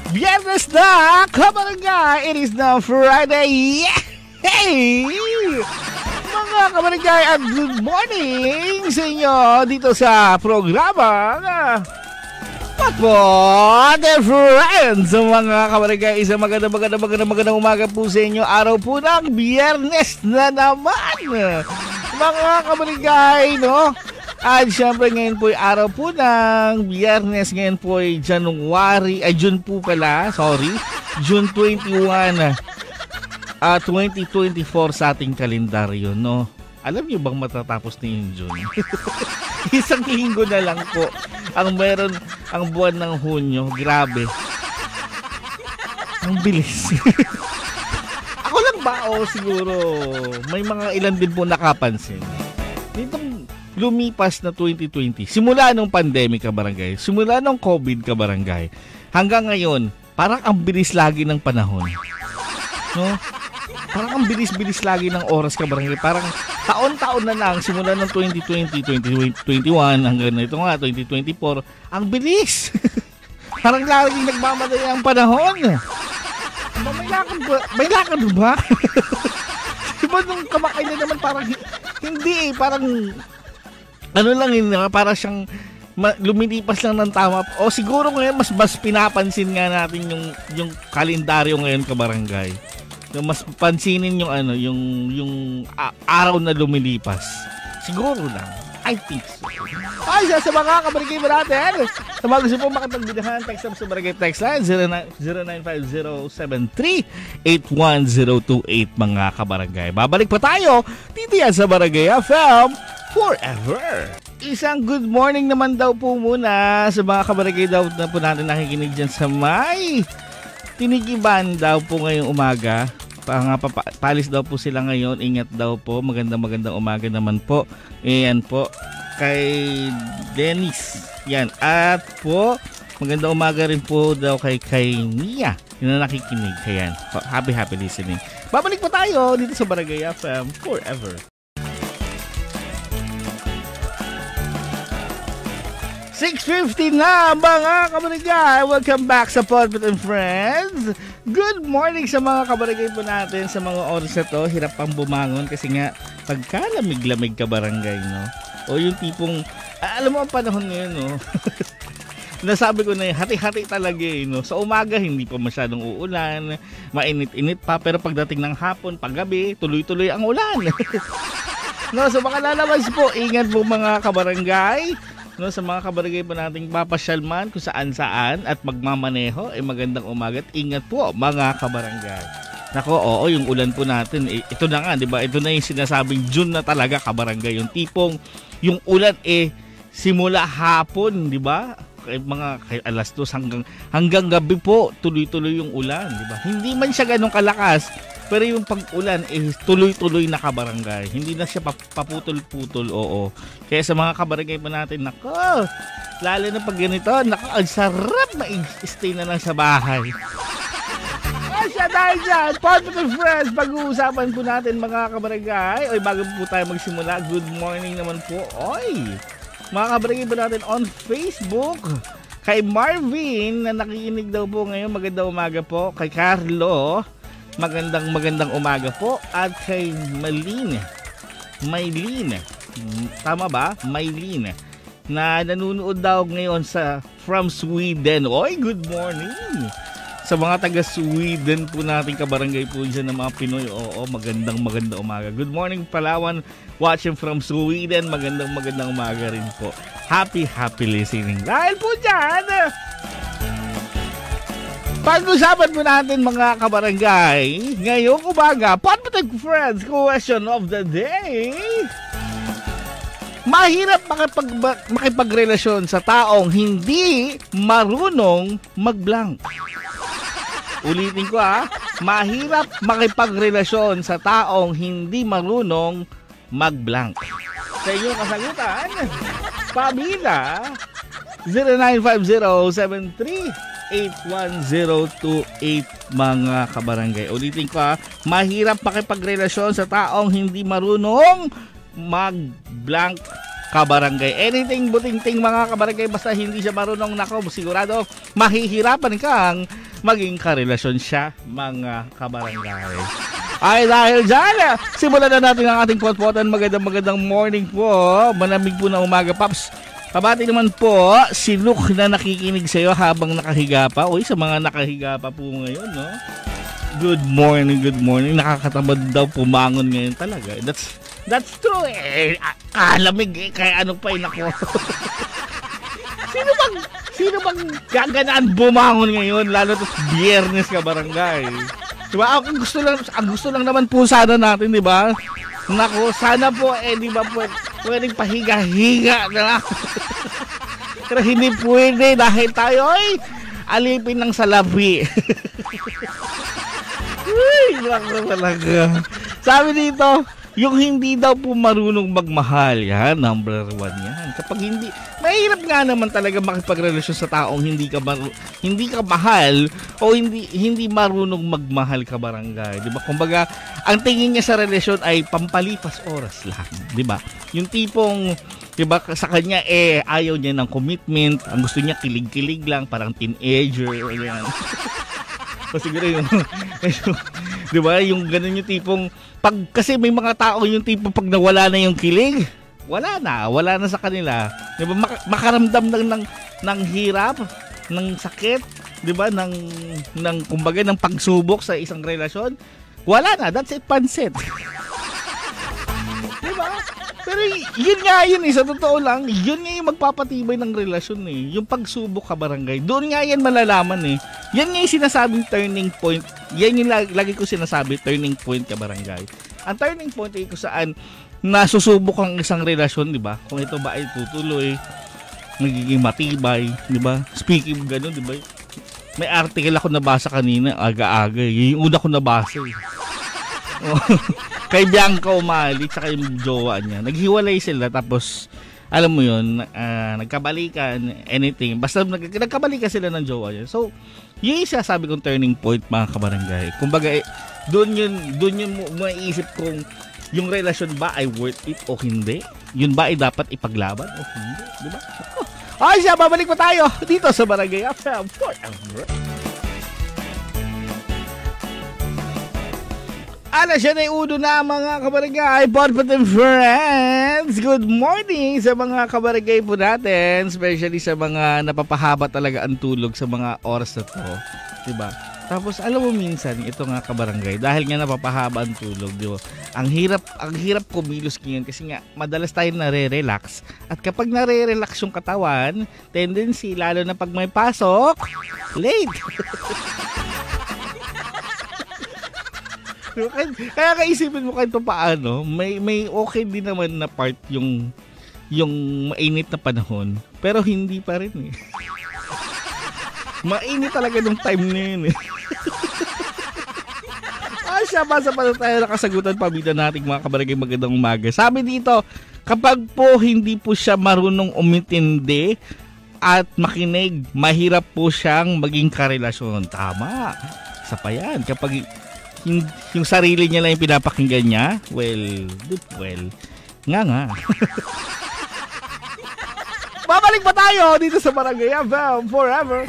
Viernes na, kabarangay! It is now Friday! Hey! Mga kabarangay, at good morning sa inyo dito sa programa What the Friends! Mga kabarangay, isang magandang umaga po sa inyo. Araw po ng Viernes na naman! Mga kabarangay, no? At syempre ngayon po ay araw po ng Biyernes. Ngayon po ay June po pala, June 21, 2024 sa ating kalendaryo, no? Alam niyo bang matatapos na yung June? Isang linggo na lang po ang meron ang buwan ng Hunyo. Grabe. Ang bilis. Ako lang ba o siguro may mga ilan din po nakapansin? Ditong lumipas na 2020, simula nung pandemic kabarangay, simula nung COVID kabarangay, hanggang ngayon, parang ang bilis lagi ng panahon. No? Parang ang bilis-bilis lagi ng oras kabarangay. Parang taon-taon na lang, simula ng 2020, 2021, hanggang na ito nga, 2024, ang bilis. Parang laging nagmamadali ang panahon. May lakad ba? Diba nung kamakailan naman parang hindi parang ano lang yun, para siyang lumilipas lang ng tama. O siguro ngayon mas pinapansin nga natin yung kalendaryo ngayon kabarangay. Mas pansinin yung araw na lumilipas. Siguro lang. I think so. Ay, sa mga kabarangay mo natin, sa mga gusto po makapagbidahan, text sa barangay text line 0950-73-81028 mga kabarangay. Babalik pa tayo dito yan sa Barangay FM Forever. Isang good morning naman daw po muna sa mga kabarangay daw na po natin nakikinig dyan sa may Tinigiban daw po ngayong umaga. Palis daw po sila ngayon. Ingat daw po. Magandang umaga naman po. Ayan po. Kay Dennis. Yan. At po, magandang umaga rin po daw kay Mia. Yun na nakikinig. Ayan. Happy listening. Babalik po tayo dito sa Barangay FM Forever. 6:50 na mga kabarangay. Welcome back sa Pulpit and Friends. Good morning sa mga kabarangay po natin sa mga oras na to. Hirap pang bumangon kasi nga pagkalamig-lamig kabarangay, no? O yung tipong, alam mo ang panahon ngayon, no? Nasabi ko na hati-hati talaga no? Sa umaga hindi pa masyadong uulan, mainit-init pa, pero pagdating ng hapon, paggabi, tuloy-tuloy ang ulan. No, so baka lalabas po, ingat po mga kabarangay. No, sa mga kabarangay po nating papasyal man kung saan at magmamaneho, magandang umaga at ingat po mga kabarangay. Nako, oo, yung ulan po natin, ito na nga, di ba? Ito na yung sinasabing June na talaga kabarangay. Yung tipong, yung ulan simula hapon, di ba? Kay alas 2 hanggang gabi po, tuloy-tuloy yung ulan, di ba? Hindi man siya ganong kalakas, pero yung pag-ulan tuloy-tuloy na kabarangay. Hindi na siya paputol-putol, oo. Kaya sa mga kabarangay pa natin, nako, lalo na pag ganito, nako, ang sarap ma-stay na lang sa bahay. Asya dahil dyan, Positive Friends, pag-uusapan po natin mga kabarangay. Oy, bago po tayo magsimula, good morning naman po. Oy, mga kabarangay po natin on Facebook. Kay Marvin, na nakikinig daw po ngayon, magandang umaga po. Kay Carlo, magandang umaga po. At kay Maylene, tama ba? Maylene, na nanonood daw ngayon from Sweden. Oy, good morning sa mga taga Sweden po natin kabarangay po dyan ng mga Pinoy. Oo, magandang umaga. Good morning Palawan, watching from Sweden. Magandang umaga rin po. Happy listening. Dahil po dyan, pag-usapan po natin mga kabarangay ngayong umaga, Positive Friends question of the day. Mahirap makipagrelasyon sa taong hindi marunong mag-blank. Ulitin ko mahirap makipagrelasyon sa taong hindi marunong mag-blank. Sa inyong kasagutan, pabida 0950-73-81028 mga kabarangay. Ulitin ko mahirap makipagrelasyon sa taong hindi marunong mag-blank kabarangay. Anything buting-ting mga kabarangay, basta hindi siya marunong, nako, sigurado mahihirapan kang maging karelasyon siya mga kabarangay. Ay dahil dyan, simulan na natin ang ating potpotan. Magandang morning po, malamig po na umaga, Paps. Pabati naman po si Luke na nakikinig sa iyo habang nakahiga pa. Uy, sa mga nakahiga pa po ngayon, no? Good morning. Nakakatamad daw pumangon ngayon talaga. That's true eh. Kalamig eh. Kaya ano pa eh, nako. Sino bang gaganaan bumangon ngayon? Lalo to Biyernes ka barangay. Diba? Ang gusto lang naman po sana natin, di ba? Nako, sana po di ba pwedeng pahiga-higa na lang. Pero hindi pwede dahil tayo ay alipin ng salapi. Uy, nako talaga. Sabi dito, yung hindi daw po marunong magmahal, yan, number 1 yan. Kapag hindi, mahirap nga naman talaga makipagrelasyon sa taong hindi ka mahal o hindi marunong magmahal ka barangay, 'di ba? Kumbaga, ang tingin niya sa relasyon ay pampalipas oras lang, 'di ba? Yung tipong 'di ba sa kanya ayaw niya ng commitment, ang gusto niya kilig-kilig lang, parang teenager, yan. O siguro yung 'di ba? Yung ganun yung tipong kasi may mga tao yung tipong pag nawala na yung kilig, wala na sa kanila. 'Di ba? Makaramdam ng hirap, ng sakit, 'di ba? Ng kumbaga ng pagsubok sa isang relasyon. Wala na, that's it, pansit. 'Di ba? Pero yun sa totoo lang, yun nga yung magpapatibay ng relasyon eh. Yung pagsubok ka barangay, doon nga yan malalaman eh. Yan nga yung sinasabing turning point. Yan yung lagi ko sinasabi, turning point ka barangay. Ang turning point ay kung saan nasusubok ang isang relasyon, di ba? Kung ito ba ay tutuloy, nagiging matibay, di ba? Speaking of ganun, di ba? May article ako nabasa kanina, aga-aga. Yung una ko nabasa eh. Kay Bianca Umali tsaka yung jowa niya. Naghiwalay sila tapos alam mo yun, nagkabalikan, anything. Basta nagkabalikan sila ng jowa niya. So, yun yung sabi kong turning point mga kabarangay. Kumbaga, doon yun maiisip kung yung relasyon ba ay worth it o hindi. Yun ba ay dapat ipaglaban o hindi. Diba? Ay siya, babalik pa tayo dito sa Barangay FM Forever. Alas yan ay udo na mga kabarangay, Podpat friends. Good morning sa mga kabarangay po natin, especially sa mga napapahaba talaga ang tulog sa mga oras na to, diba? Tapos alam mo minsan, ito nga kabarangay, dahil nga napapahaba ang tulog, diba? Ang hirap kumilos ngayon kasi nga madalas tayo nare-relax. At kapag nare-relax yung katawan, tendency, lalo na pag may pasok, late. Kaya kaisipin mo kahit paano, may okay din naman na part yung mainit na panahon, pero hindi pa rin eh. Mainit talaga nung time na yun eh. Siya, basa pa tayo nakasagutan pamilya nating mga kabarangay, magandang umaga. Sabi dito, kapag po hindi po siya marunong umintindi at makinig, mahirap po siyang maging karelasyon. Tama. Sa pa yan. Kapag yung sarili niya lang yung pinapakinggan niya, well, nga. Babalik pa tayo dito sa Barangay FM Forever.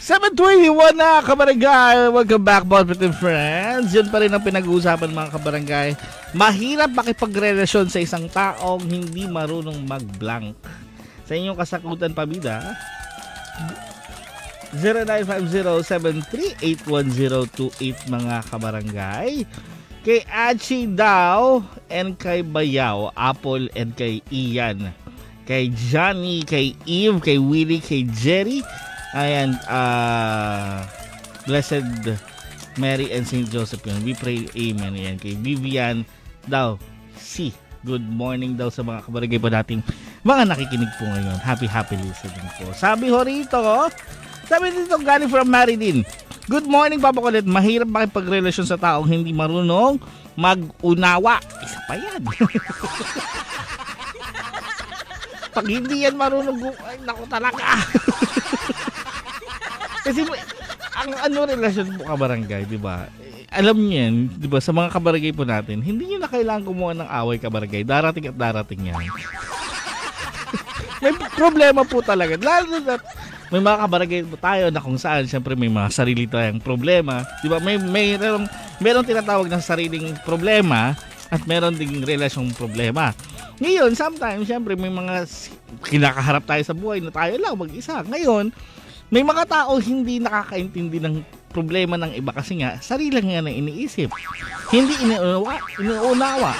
7:21 na kabarangay. Welcome back, Podpat friends. Yun pa rin ang pinag-uusapan mga kabarangay. Mahirap makipagrelasyon sa isang taong hindi marunong mag-blank. Sa inyong kasakutan pamida, 0950-738-1028 mga kabarangay. Kay Achi daw and kay Bayaw, Apple and kay Ian, kay Johnny, kay Eve, kay Willie, kay Jerry, ayan, Blessed Mary and Saint Joseph yun. We pray amen. Ayan, kay Vivian daw, good morning daw sa mga kabarangay po nating mga nakikinig po ngayon. Happy listening po. Sabi dito galing from Marilyn, good morning Papa Kulit. Mahirap makipagrelasyon sa taong hindi marunong mag-unawa. Isa pa yan. Pag hindi yan marunong, ay naku talaga. Kasi ang relasyon mo kabarangay, di ba? alam niyo yan, di ba, sa mga kabarangay po natin, hindi nyo na kailangan kumuha ng away kabarangay. Darating at darating yan. May problema po talaga. Lalo na may mga kabarangay po tayo na kung saan, syempre may mga sarili tayong problema. Di ba, merong tinatawag na sariling problema at meron ding relasyong problema. Ngayon, sometimes, syempre may mga kinakaharap tayo sa buhay na tayo lang mag-isa. Ngayon, may mga tao hindi nakakaintindi ng problema ng iba kasi nga, sarili lang nga na iniisip. Hindi inuunawa.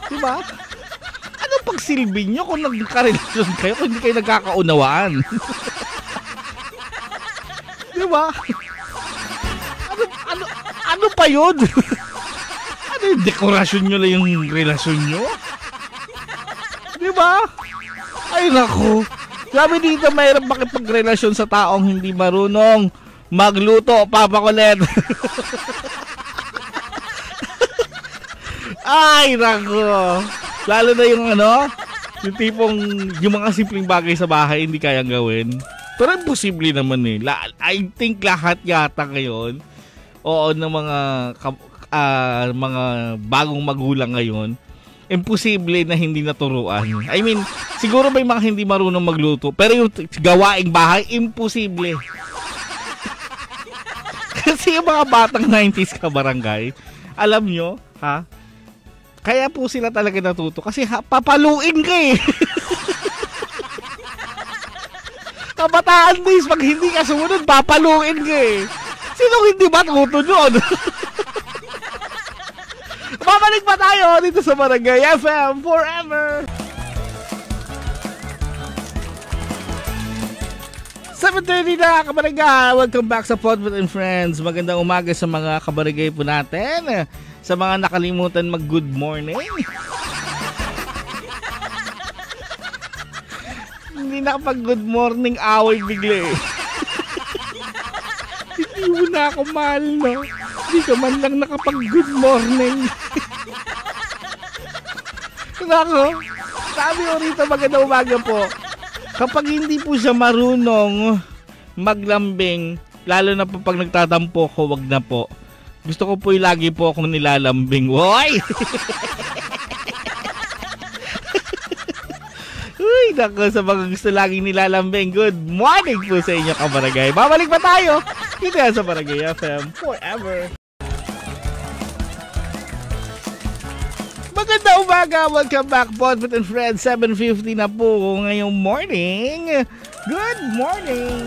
Diba? Anong pagsilbi nyo kung nagkarelasyon kayo kung hindi kayo nagkakaunawaan? Diba? Ano pa yun? Ano yung dekorasyon nyo lang yung relasyon nyo? Diba? Ay naku. Sabi dito, mayroon makipagrelasyon sa taong hindi marunong magluto, Papa Colette. Ay naku. Lalo na yung yung tipong, yung mga simpleng bagay sa bahay hindi kayang gawin. Pero imposible naman eh. I think lahat yata ngayon, ng mga bagong magulang ngayon, imposible na hindi naturuan. I mean, siguro may mga hindi marunong magluto, pero yung gawaing bahay, imposible. Kasi yung mga batang 90s kabarangay, alam nyo, kaya po sila talaga natuto. Kasi papaluin ka eh. Kabataan days, pag hindi ka sumunod, papaluin ka eh. Sino hindi matuto yun? Babalik pa tayo dito sa Barangay FM Forever. 7:30 na kabarangay. Welcome back sa Podpet and Friends. Magandang umaga sa mga kabarangay po natin. Sa mga nakalimutan mag good morning. Hindi nakapag good morning, away bigla eh. Hindi mo na ako mahal, no? Hindi ka man lang nakapag good morning. Nako, sabi ko rito, magandang umaga po. Kapag hindi po siya marunong maglambing, lalo na po pag nagtatampo ko, wag na po. Gusto ko po yung lagi po akong nilalambing. Woy! Uy, nako, sa mga gusto laging nilalambing, good morning po sa inyo kabarangay. Babalik pa tayo dito sa Barangay FM Forever. Maganda umaga, welcome back Podpet and Friends. 7:50 na po ngayong morning. Good morning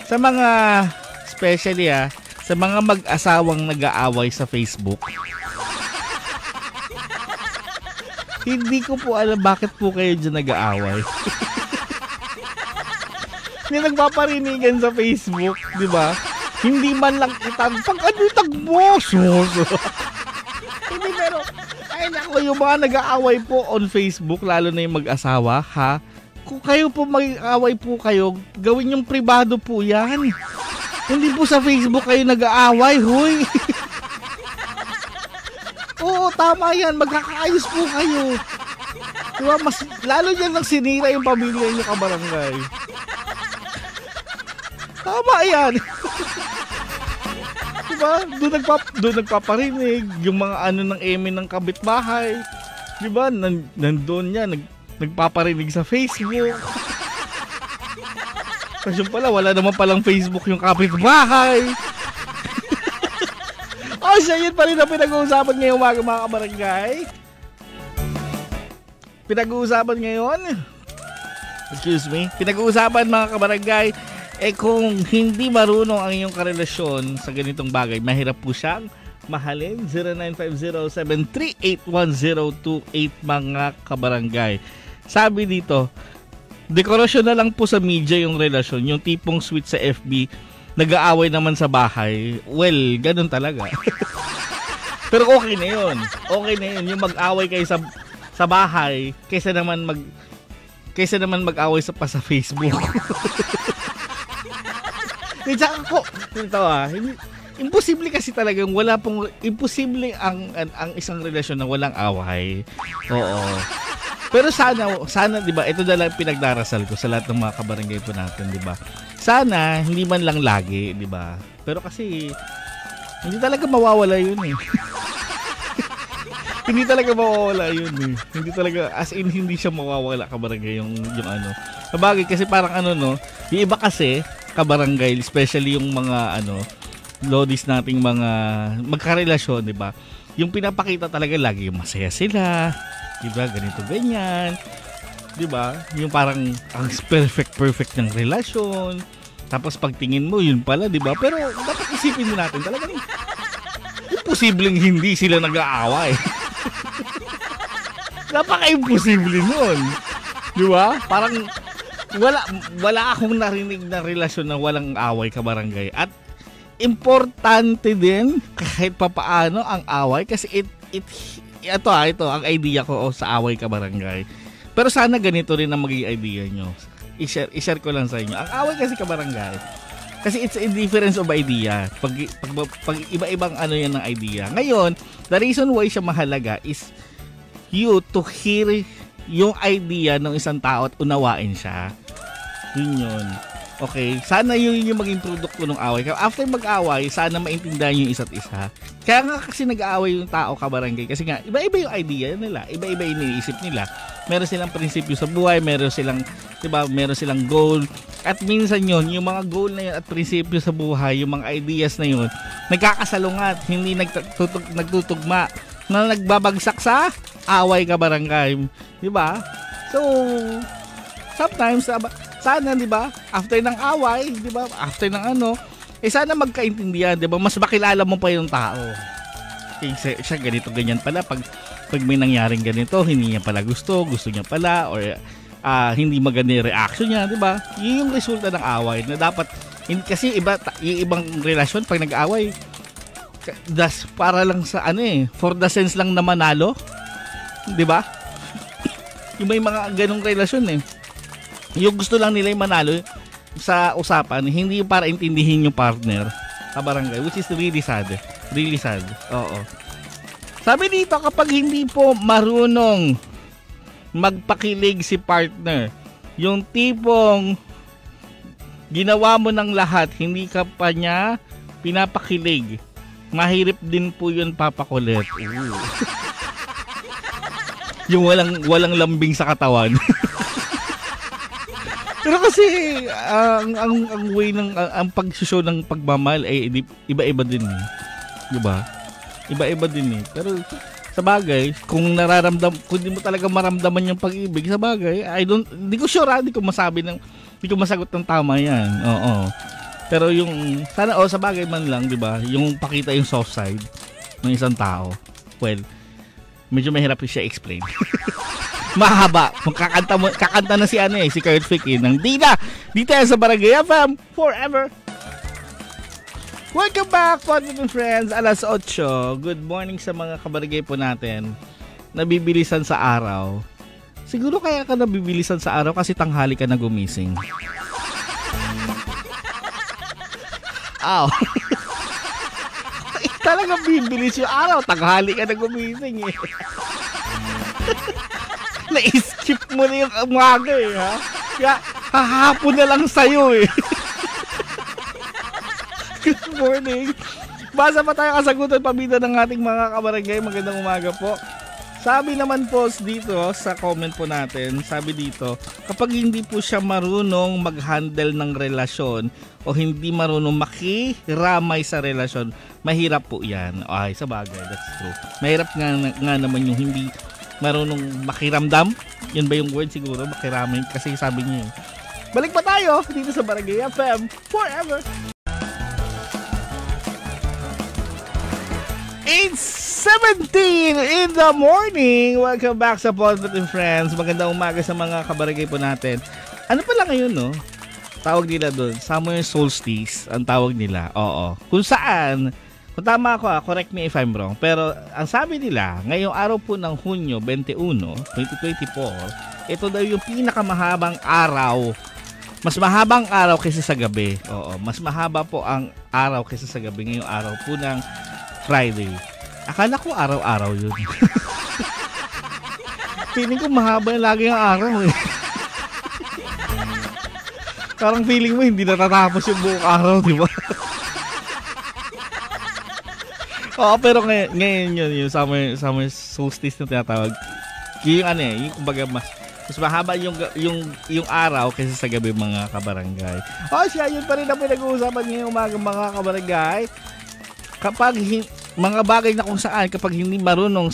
sa mga, especially sa mga mag-asawang nag-aaway sa Facebook. Hindi ko po alam bakit po kayo dyan nag-aaway. Hindi nagpaparinigan sa Facebook, di ba? Hindi man lang itag, pag-anitag mo, hindi, pero ay naku, yung mga nag-aaway po on Facebook, lalo na yung mag-asawa, kung kayo po mag-aaway po kayo, gawin yung pribado po yan. Hindi po sa Facebook kayo nag-aaway, huy. Oo, tama yan, magkakaayos po kayo. Diba, mas, lalo yan nang sinira yung pamilya nyo kabarangay. Tama yan. Diba? Doon nagpaparinig yung mga ng eme ng kabitbahay. Diba? Nandun yan, nagpaparinig sa Facebook. Kasi pala, wala naman palang Facebook yung kapitbahay. Siya, yun pa rin na pinag-uusapan ngayong umaga mga kabarangay. Pinag-uusapan ngayon, pinag-uusapan mga kabarangay, kung hindi marunong ang iyong karelasyon sa ganitong bagay, mahirap po siyang mahalin. 0950-738-1028 mga kabarangay. Sabi dito, dekorasyon na lang po sa media yung relasyon, yung tipong sweet sa FB, nag-aaway naman sa bahay. Well, ganun talaga. Pero okay na yun. Okay na yun. Yung mag-away kayo sa bahay kaysa naman mag-away pa sa Facebook. Imposible kasi talaga yung imposible ang isang relasyon na walang away. Oo. Pero sana 'di ba? Ito na lang pinagdarasal ko sa lahat ng mga kabarangay po natin, 'di ba? Sana hindi man lang lagi, 'di ba? Pero kasi Hindi talaga mawawala yun eh. Hindi talaga mawawala yun eh. Hindi talaga, as in, hindi siya mawawala, kabarangay, yung ano. Sabagay, kasi parang ano, no, yung iba kasi, kabarangay, especially yung mga, ano, lodis nating mga magkarelasyon, di ba? Yung pinapakita talaga lagi, yung masaya sila, di ba? Ganito, ganyan. Di ba? Yung parang, ang perfect ng relasyon. Tapos pagtingin mo, yun pala, di ba? Pero, dapat isipin din natin, talagang, imposibleng hindi sila nag-aaway. Napaka-imposible nun. Di ba? Parang wala akong narinig na relasyon na walang away, kabarangay. At importante din kahit papaano ang away kasi ito ang idea ko sa away, kabarangay. Pero sana ganito rin ang magiging idea nyo. I-share ko lang sa inyo. Ang away kasi, kabarangay, kasi it's a difference of idea. Pag iba-ibang ano yan ng idea. Ngayon, the reason why siya mahalaga is you to hear yung idea ng isang tao at unawain siya. Yun. Okay? Sana yun yung maging produkto ng away. After mag-away, sana maintindihan yung isa't isa. Kaya nga kasi nag-aaway yung tao, kabarangay. Kasi nga, iba-iba yung idea nila. Iba-iba yung iniisip nila. Meron silang prinsipyo sa buhay. Meron silang, diba, meron silang goal. At minsan yun, yung mga goal na yun at prinsipyo sa buhay, yung mga ideas na yun, nagkakasalungat, hindi nagtutugma, na nagbabagsak sa away, kabarangay. Diba? So, sometimes, sana, diba, after ng away, diba, after ng ano, sana magkaintindihan, diba, mas makilala mo pa yung tao. Siya ganito, ganyan pala, pag may nangyaring ganito, hindi niya pala gusto niya pala, or hindi maganda yung reaction niya, di ba? Yun yung resulta ng away na dapat, kasi ibang relasyon pag nag-away, para lang sa for the sense lang na manalo, di ba? Yung may mga ganong relasyon yung gusto lang nila yung manalo sa usapan, hindi yung para intindihin yung partner, kabarangay, which is really sad. Oo. Sabi dito, kapag hindi po marunong magpakilig si partner, yung tipong ginawa mo ng lahat, hindi ka pa niya pinapakilig, mahirap din po yun papakulit. Yung walang lambing sa katawan. Pero kasi ang way ng ang pag-show ng pagmamahal ay iba-iba din eh. 'Di ba? Iba-iba din eh. Pero sa bagay, kung hindi mo talaga maramdaman yung pag-ibig, sa bagay, hindi ko sure, hindi ko masagot ng tama 'yan. Oo. Pero yung sana sa bagay man lang, 'di ba? Yung pakita yung soft side ng isang tao. Well, medyo mahirap siya explain. Mahaba. Kakanta na si Kurt Fick ng Dina. Dito yan sa Barangay FM Forever. Welcome back, Positive Friends. Alas 8. Good morning sa mga kabarangay po natin. Nabibilisan sa araw. Siguro kaya ka nabibilisan sa araw kasi tanghali ka na gumising. Aw. Talaga bibilis yung araw. Tanghali ka na gumising eh. Na-skip mo na yung umaga eh, ha? Kaya hahapon na lang sa'yo eh. Good morning. Basa pa tayo kasagutan pabida ng ating mga kabarangay. Magandang umaga po. Sabi naman po dito sa comment po natin, sabi dito, kapag hindi po siya marunong mag-handle ng relasyon o hindi marunong makiramay sa relasyon, mahirap po yan. Ay, sa bagay, that's true. Mahirap nga naman yung hindi marunong makiramdam. Yun ba yung word siguro? Makiramay. Kasi sabi niya. Balik pa tayo dito sa Barangay FM Forever. It's 17 in the morning. Welcome back sa Positive Friends. Magandang umaga sa mga kabarangay po natin. Ano pala ngayon, no? Tawag nila doon, Summer Solstice ang tawag nila. Oo. Kung saan, kung tama ako, correct me if I'm wrong, pero ang sabi nila, ngayong araw po ng Hunyo 21, 2024, ito daw yung pinakamahabang araw. Mas mahabang araw kaysa sa gabi. Oo, mas mahaba po ang araw kaysa sa gabi ngayong araw po ng Friday. Akala ko araw-araw yun. Feeling ko mahaba lagi ang araw eh. Parang feeling mo hindi natatapos yung buong araw, di ba? Oo, pero ngayon yun, yung summer solstice na tinatawag. Yung ano eh, yung kumbaga mas mahaba yung araw kaysa sa gabi mga kabarangay. Siya, yun pa rin ang pinag-uusapan ngayong umaga mga kabarangay. Kapag mga bagay na kung saan kapag hindi marunong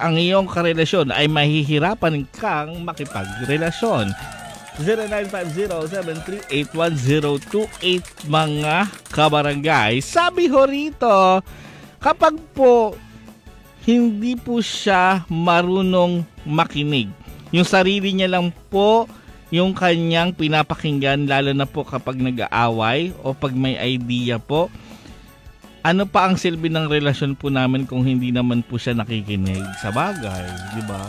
ang iyong karelasyon ay mahihirapan kang makipagrelasyon. 0950-738-1028 mga kabarangay. Sabi ho rito, kapag po hindi po siya marunong makinig, yung sarili niya lang po yung kanyang pinapakinggan, lalo na po kapag nag-aaway o pag may idea po, ano pa ang silbi ng relasyon po namin kung hindi naman po siya nakikinig sa bagay, di ba?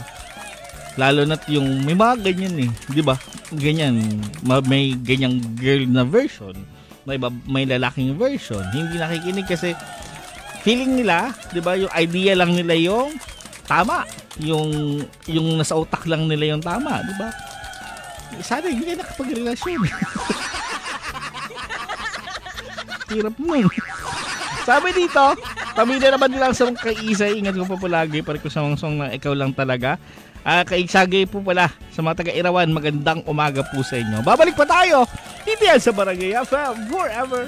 Lalo na't yung may mga ganyan eh, di ba? Ganyan, may ganyang girl na version, may lalaking version. Hindi nakikinig kasi feeling nila, di ba? Yung idea lang nila yung tama, yung nasa utak lang nila yung tama, di ba? Sana hindi ka nakapagrelasyon. Hirap mo. Sabi dito, pamilya naman nila ang sarong kaisay. Ingat ko pa palagi, pare ko sa mga song na ikaw lang talaga. Kaiksagay po pala sa mga taga-Irawan, magandang umaga po sa inyo. Babalik pa tayo, hindi yan sa Barangay FM forever.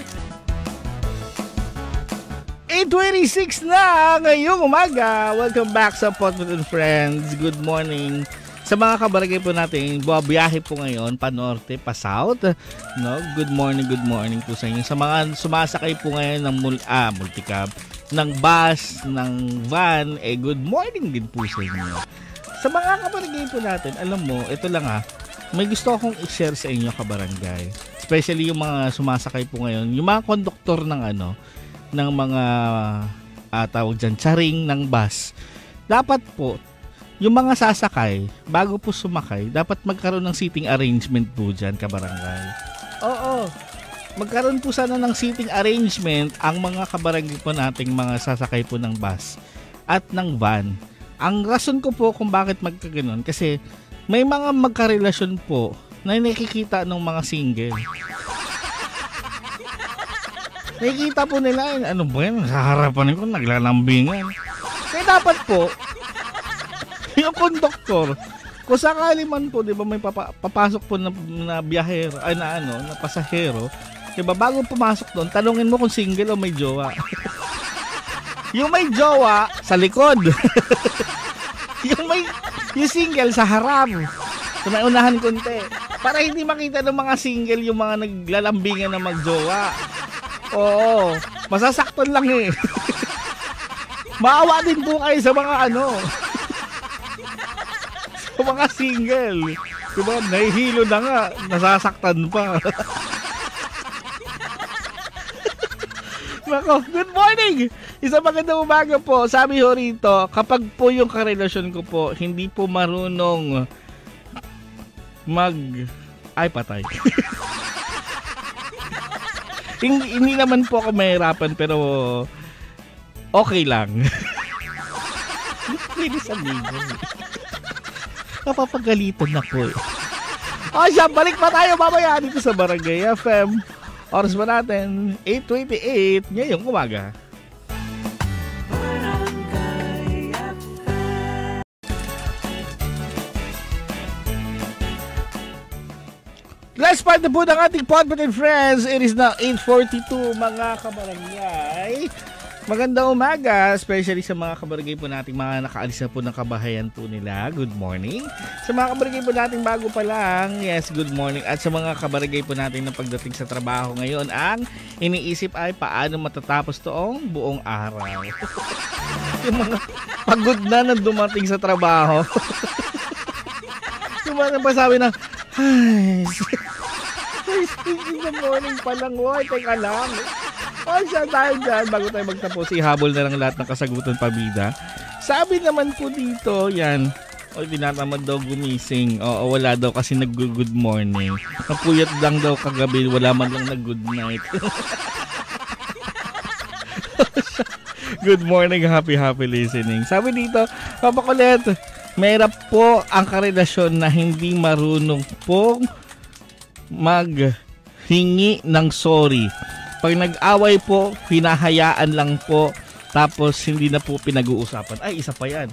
8:26 na ngayong umaga. Welcome back sa Potpot and Friends. Good morning sa mga kabarangay po natin. Buwabiyahe po ngayon, pa norte, pa south. No? Good morning po sa inyo. Sa mga sumasakay po ngayon ng multicab, ng bus, ng van, good morning din po sa inyo. Sa mga kabarangay po natin, alam mo, ito lang may gusto akong i-share sa inyo kabarangay. Especially yung mga sumasakay po ngayon, yung mga konduktor ng ng mga tawag dyan, charing ng bus. Dapat po, yung mga sasakay, bago po sumakay, dapat magkaroon ng seating arrangement po dyan kabarangay. Oo, magkaroon po sana ng seating arrangement ang mga kabarangay po nating mga sasakay po ng bus at ng van. Ang rason ko po kung bakit magkaganon, kasi may mga magkarelasyon po na nakikita ng mga single. Nakikita po nila, ano ba yan, sa harapan ko naglalambingan. Kaya dapat po, yung konduktor, kung sakali man po, di ba may papasok po na biyahero, na pasahero, di ba bago pumasok doon, tanungin mo kung single o may jowa. Yung may jowa, sa likod. yung single sa harap. So, may unahan konti. Para hindi makita ng mga single yung mga naglalambingan na magjowa. Oo. Masasaktan lang eh. Maawa din po kayo sa mga sa mga single. Diba? Nahihilo na nga. Nasasaktan pa. Nako, good morning! Isang magandang umaga po. Sabi ho rito, kapag po yung karelasyon ko po, hindi po marunong ay, patay. Hindi naman po ako mahirapan, pero okay lang. Pwede sabihin. Napapagalitan na po eh. Siya, balik pa tayo mamaya dito sa Barangay FM. Oras ba natin? 8:28 ngayong umaga. Last part na po ng ating Potpot and Friends. It is now 8:42 mga kabarangay. Magandang umaga, especially sa mga kabarangay po nating mga nakaalis na po ng kabahayan po nila. Good morning. Sa mga kabarangay po nating bago pa lang, yes, good morning. At sa mga kabarangay po nating na pagdating sa trabaho ngayon, ang iniisip ay paano matatapos toong buong araw. Yung mga pagod na dumating sa trabaho. Yung mga pasabi na, ay, in the morning pa lang, teka lang. Siya tayo dyan, bago tayo magtapos, ihabol na lang lahat ng kasagutan pabida. Sabi naman po dito, yan, tinatamad daw gumising. Oo, wala daw kasi nag-good morning. Napuyat lang daw kagabi, wala man lang nag-good night. Good morning, happy listening. Sabi dito, Papa Colette, mahirap po ang karelasyon na hindi marunong pong maghingi ng sorry. Pag nag-away po, hinahayaan lang po tapos hindi na po pinag-uusapan. Ay, isa pa yan.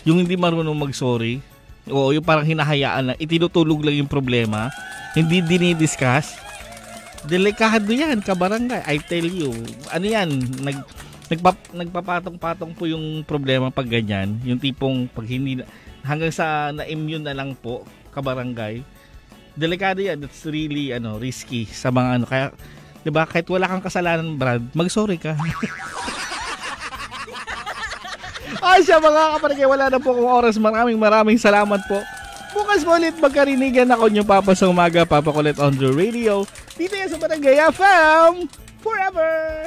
Yung hindi marunong mag-sorry, o yung parang hinahayaan lang, itinutulog lang yung problema, hindi dinidiscuss. Delikado yan, kabarangay. I tell you. Ano yan, nagpapatong-patong po yung problema pag ganyan. Yung tipong pag hindi, hanggang sa na-immune na lang po, kabarangay. Delikado yan. That's really risky sa mga Kaya, 'di ba, kahit wala kang kasalanan, Brad, mag-sorry ka. Ay, siya mga kabarangay, wala na po akong oras. Maraming salamat po. Bukas mo ulit magkarinigan ako nyo Papa sa umaga, Papa Kulit on the radio. Dito yan sa Barangay FM. Forever!